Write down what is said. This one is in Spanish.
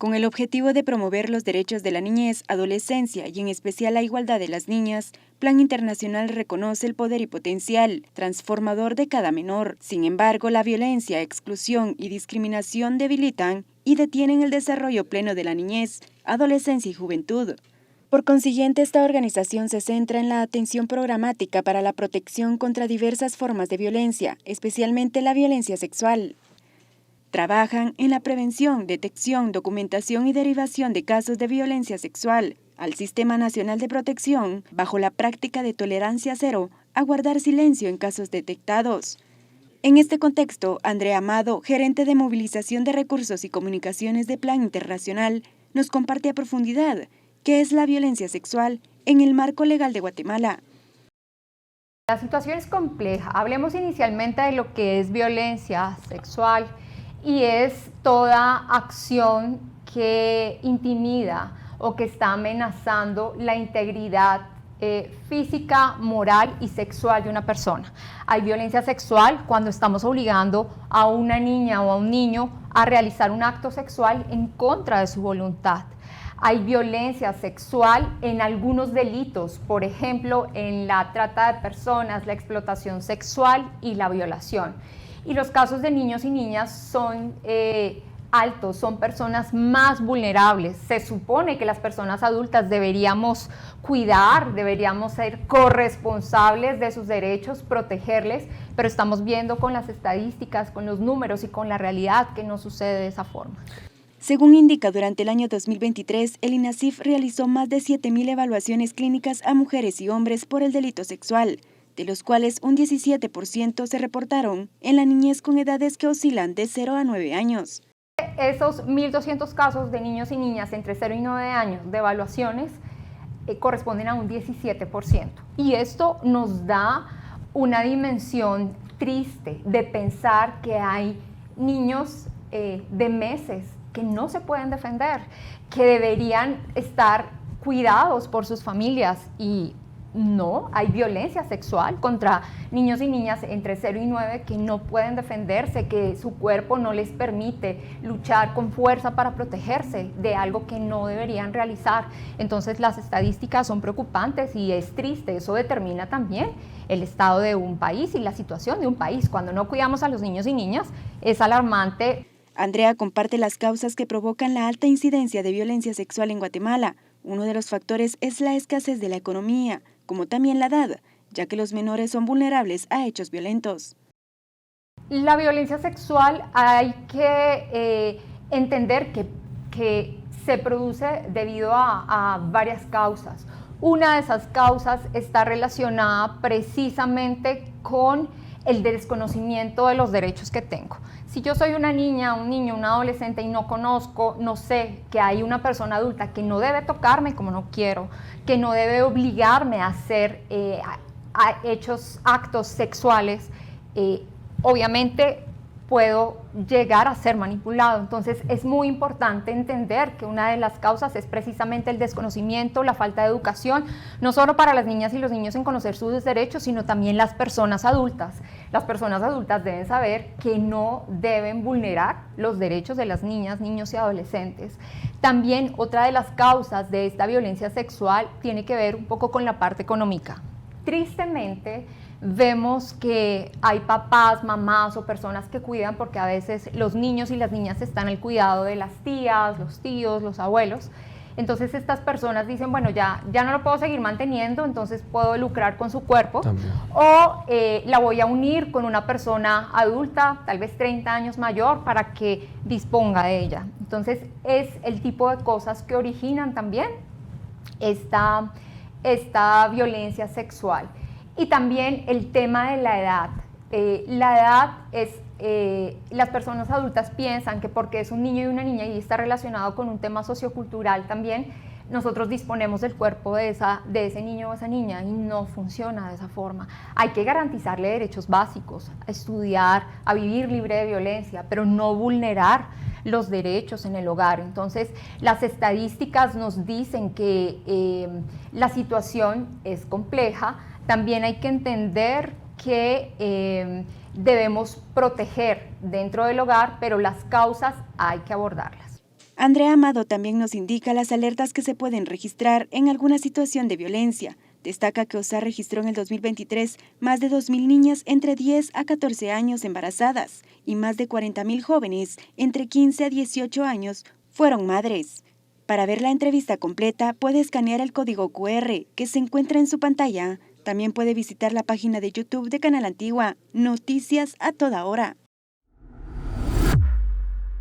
Con el objetivo de promover los derechos de la niñez, adolescencia y en especial la igualdad de las niñas, Plan Internacional reconoce el poder y potencial transformador de cada menor. Sin embargo, la violencia, exclusión y discriminación debilitan y detienen el desarrollo pleno de la niñez, adolescencia y juventud. Por consiguiente, esta organización se centra en la atención programática para la protección contra diversas formas de violencia, especialmente la violencia sexual. Trabajan en la prevención, detección, documentación y derivación de casos de violencia sexual al Sistema Nacional de Protección, bajo la práctica de tolerancia cero, a guardar silencio en casos detectados. En este contexto, Andrea Amado, gerente de movilización de recursos y comunicaciones de Plan Internacional, nos comparte a profundidad qué es la violencia sexual en el marco legal de Guatemala. La situación es compleja. Hablemos inicialmente de lo que es violencia sexual. Y es toda acción que intimida o que está amenazando la integridad física, moral y sexual de una persona. Hay violencia sexual cuando estamos obligando a una niña o a un niño a realizar un acto sexual en contra de su voluntad. Hay violencia sexual en algunos delitos, por ejemplo, en la trata de personas, la explotación sexual y la violación. Y los casos de niños y niñas son altos, son personas más vulnerables. Se supone que las personas adultas deberíamos cuidar, deberíamos ser corresponsables de sus derechos, protegerles, pero estamos viendo con las estadísticas, con los números y con la realidad que no sucede de esa forma. Según indica, durante el año 2023, el INASIF realizó más de 7.000 evaluaciones clínicas a mujeres y hombres por el delito sexual, de los cuales un 17% se reportaron en la niñez con edades que oscilan de 0 a 9 años. Esos 1.200 casos de niños y niñas entre 0 y 9 años de evaluaciones corresponden a un 17%. Y esto nos da una dimensión triste de pensar que hay niños de meses que no se pueden defender, que deberían estar cuidados por sus familias y no, hay violencia sexual contra niños y niñas entre 0 y 9 que no pueden defenderse, que su cuerpo no les permite luchar con fuerza para protegerse de algo que no deberían realizar. Entonces las estadísticas son preocupantes y es triste, eso determina también el estado de un país y la situación de un país. Cuando no cuidamos a los niños y niñas es alarmante. Andrea comparte las causas que provocan la alta incidencia de violencia sexual en Guatemala. Uno de los factores es la escasez de la economía, como también la edad, ya que los menores son vulnerables a hechos violentos. La violencia sexual hay que entender que se produce debido a varias causas. Una de esas causas está relacionada precisamente con el desconocimiento de los derechos que tengo. Si yo soy una niña, un niño, un adolescente y no conozco, no sé que hay una persona adulta que no debe tocarme como no quiero, que no debe obligarme a hacer actos sexuales, obviamente puedo llegar a ser manipulado. Entonces es muy importante entender que una de las causas es precisamente el desconocimiento, la falta de educación, no solo para las niñas y los niños en conocer sus derechos, sino también las personas adultas. Las personas adultas deben saber que no deben vulnerar los derechos de las niñas, niños y adolescentes. También otra de las causas de esta violencia sexual tiene que ver un poco con la parte económica. Tristemente, vemos que hay papás, mamás o personas que cuidan porque a veces los niños y las niñas están al cuidado de las tías, los tíos, los abuelos. Entonces estas personas dicen, bueno, ya no lo puedo seguir manteniendo, entonces puedo lucrar con su cuerpo. También. O la voy a unir con una persona adulta, tal vez 30 años mayor, para que disponga de ella. Entonces es el tipo de cosas que originan también esta violencia sexual. Y también el tema de la edad. La edad es, las personas adultas piensan que porque es un niño y una niña y está relacionado con un tema sociocultural también, nosotros disponemos del cuerpo de ese niño o esa niña y no funciona de esa forma. Hay que garantizarle derechos básicos, a estudiar, a vivir libre de violencia, pero no vulnerar los derechos en el hogar. Entonces, las estadísticas nos dicen que la situación es compleja. También hay que entender que debemos proteger dentro del hogar, pero las causas hay que abordarlas. Andrea Amado también nos indica las alertas que se pueden registrar en alguna situación de violencia. Destaca que OSAR registró en el 2023 más de 2.000 niñas entre 10 a 14 años embarazadas y más de 40.000 jóvenes entre 15 a 18 años fueron madres. Para ver la entrevista completa puede escanear el código QR que se encuentra en su pantalla. También puede visitar la página de YouTube de Canal Antigua, Noticias a Toda Hora.